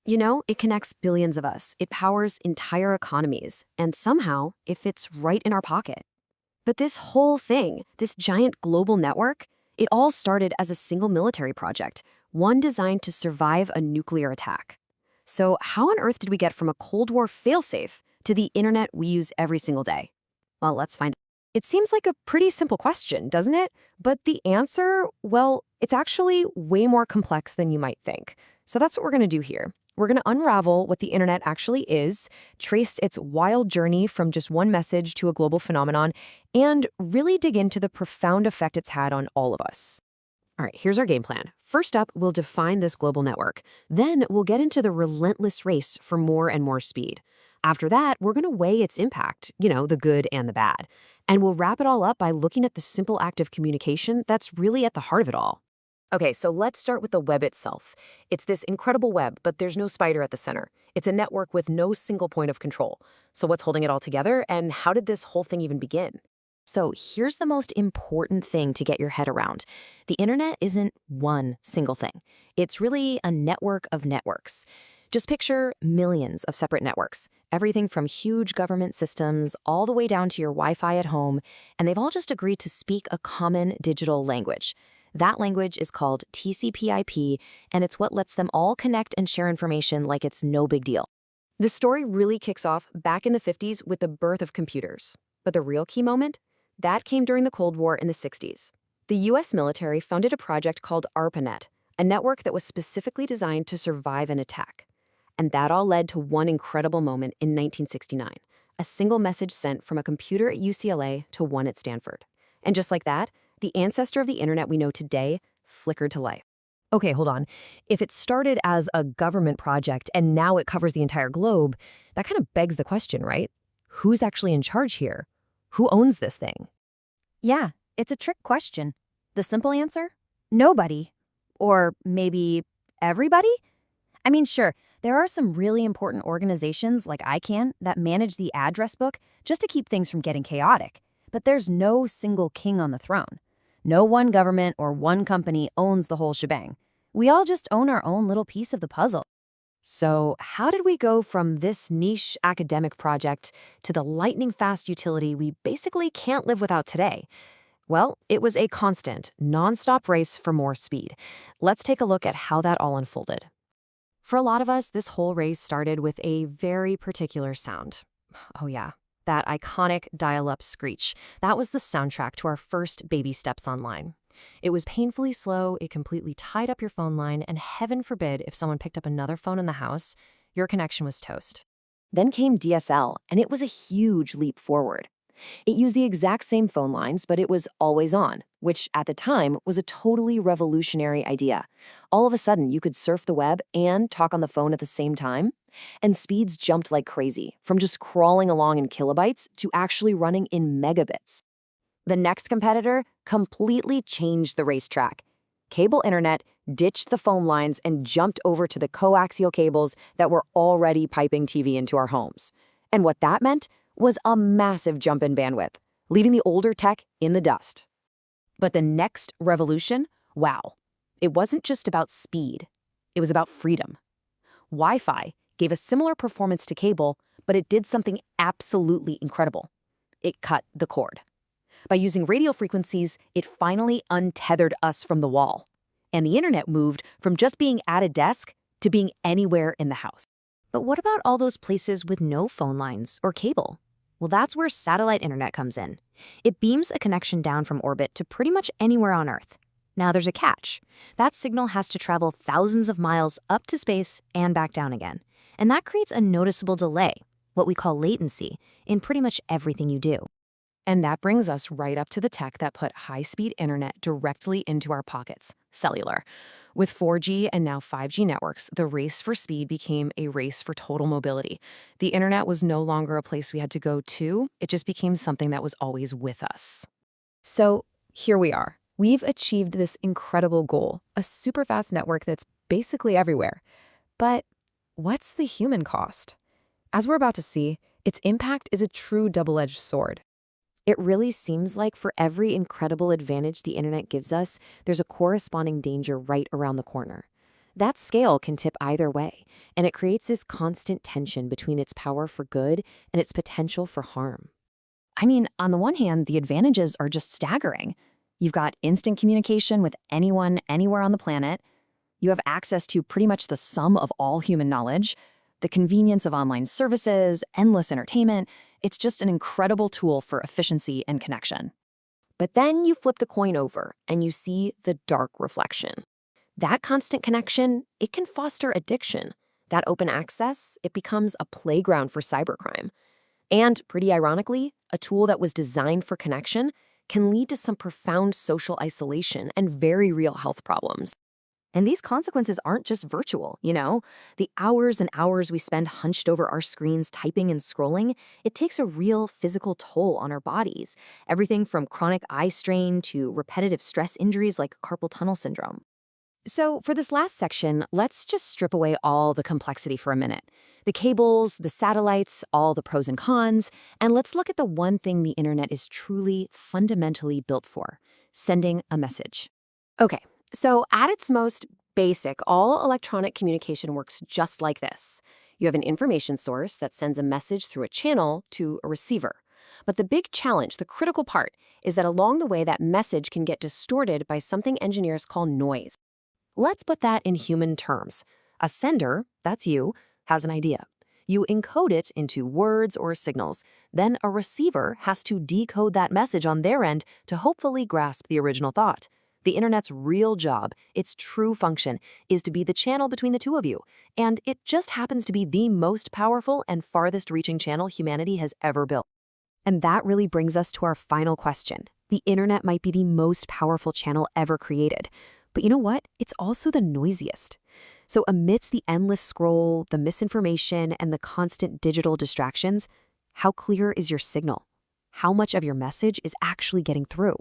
You know, it connects billions of us. It powers entire economies. And somehow, it fits right in our pocket. But this whole thing, this giant global network, it all started as a single military project, one designed to survive a nuclear attack. So, how on earth did we get from a Cold War failsafe to the internet we use every single day? Well, let's find out. It seems like a pretty simple question, doesn't it? But the answer, well, it's actually way more complex than you might think. So that's what we're going to do here. We're going to unravel what the internet actually is, trace its wild journey from just one message to a global phenomenon, and really dig into the profound effect it's had on all of us. All right, here's our game plan. First up, we'll define this global network. Then we'll get into the relentless race for more and more speed. After that, we're going to weigh its impact, the good and the bad. And we'll wrap it all up by looking at the simple act of communication that's really at the heart of it all. Okay, so let's start with the web itself. It's this incredible web, but there's no spider at the center. It's a network with no single point of control. So what's holding it all together, and how did this whole thing even begin? So here's the most important thing to get your head around. The internet isn't one single thing. It's really a network of networks. Just picture millions of separate networks, everything from huge government systems all the way down to your Wi-Fi at home, and they've all just agreed to speak a common digital language. That language is called TCP/IP, and it's what lets them all connect and share information like it's no big deal. The story really kicks off back in the 50s with the birth of computers. But the real key moment? That came during the Cold War in the 60s. The US military founded a project called ARPANET, a network that was specifically designed to survive an attack. And that all led to one incredible moment in 1969, a single message sent from a computer at UCLA to one at Stanford. And just like that, the ancestor of the internet we know today flickered to life. Okay, hold on. If it started as a government project and now it covers the entire globe, that kind of begs the question, right? Who's actually in charge here? Who owns this thing? Yeah, it's a trick question. The simple answer? Nobody. Or maybe everybody? I mean, sure, there are some really important organizations like ICANN that manage the address book just to keep things from getting chaotic. But there's no single king on the throne. No one government or one company owns the whole shebang. We all just own our own little piece of the puzzle. So, how did we go from this niche academic project to the lightning-fast utility we basically can't live without today? Well, it was a constant, nonstop race for more speed. Let's take a look at how that all unfolded. For a lot of us, this whole race started with a very particular sound. Oh yeah, that iconic dial-up screech. That was the soundtrack to our first baby steps online. It was painfully slow, it completely tied up your phone line, and heaven forbid if someone picked up another phone in the house, your connection was toast. Then came DSL, and it was a huge leap forward. It used the exact same phone lines, but it was always on, which at the time was a totally revolutionary idea. All of a sudden, you could surf the web and talk on the phone at the same time, and speeds jumped like crazy, from just crawling along in kilobytes to actually running in megabits. The next competitor completely changed the racetrack. Cable internet ditched the phone lines and jumped over to the coaxial cables that were already piping TV into our homes. And what that meant was a massive jump in bandwidth, leaving the older tech in the dust. But the next revolution, wow, it wasn't just about speed. It was about freedom. Wi-Fi gave a similar performance to cable, but it did something absolutely incredible. It cut the cord. By using radio frequencies, it finally untethered us from the wall. And the internet moved from just being at a desk to being anywhere in the house. But what about all those places with no phone lines or cable? Well, that's where satellite internet comes in. It beams a connection down from orbit to pretty much anywhere on Earth. Now there's a catch. That signal has to travel thousands of miles up to space and back down again. And that creates a noticeable delay, what we call latency, in pretty much everything you do. And that brings us right up to the tech that put high-speed internet directly into our pockets, cellular. With 4G and now 5G networks, the race for speed became a race for total mobility. The internet was no longer a place we had to go to, it just became something that was always with us. So here we are. We've achieved this incredible goal, a super fast network that's basically everywhere. But what's the human cost? As we're about to see, its impact is a true double-edged sword. It really seems like for every incredible advantage the internet gives us, there's a corresponding danger right around the corner. That scale can tip either way, and it creates this constant tension between its power for good and its potential for harm. I mean, on the one hand, the advantages are just staggering. You've got instant communication with anyone, anywhere on the planet. You have access to pretty much the sum of all human knowledge, the convenience of online services, endless entertainment. It's just an incredible tool for efficiency and connection. But then you flip the coin over and you see the dark reflection. That constant connection, it can foster addiction. That open access, it becomes a playground for cybercrime. And, pretty ironically, a tool that was designed for connection can lead to some profound social isolation and very real health problems. And these consequences aren't just virtual, you know? The hours and hours we spend hunched over our screens typing and scrolling, it takes a real physical toll on our bodies. Everything from chronic eye strain to repetitive stress injuries like carpal tunnel syndrome. So for this last section, let's just strip away all the complexity for a minute. The cables, the satellites, all the pros and cons, and let's look at the one thing the internet is truly fundamentally built for: sending a message. Okay, so at its most basic, all electronic communication works just like this. You have an information source that sends a message through a channel to a receiver. But the big challenge, the critical part, is that along the way that message can get distorted by something engineers call noise. Let's put that in human terms. A sender, that's you, has an idea. You encode it into words or signals. Then a receiver has to decode that message on their end to hopefully grasp the original thought. The internet's real job, its true function, is to be the channel between the two of you. And it just happens to be the most powerful and farthest-reaching channel humanity has ever built. And that really brings us to our final question. The internet might be the most powerful channel ever created. But you know what? It's also the noisiest. So amidst the endless scroll, the misinformation, and the constant digital distractions, how clear is your signal? How much of your message is actually getting through?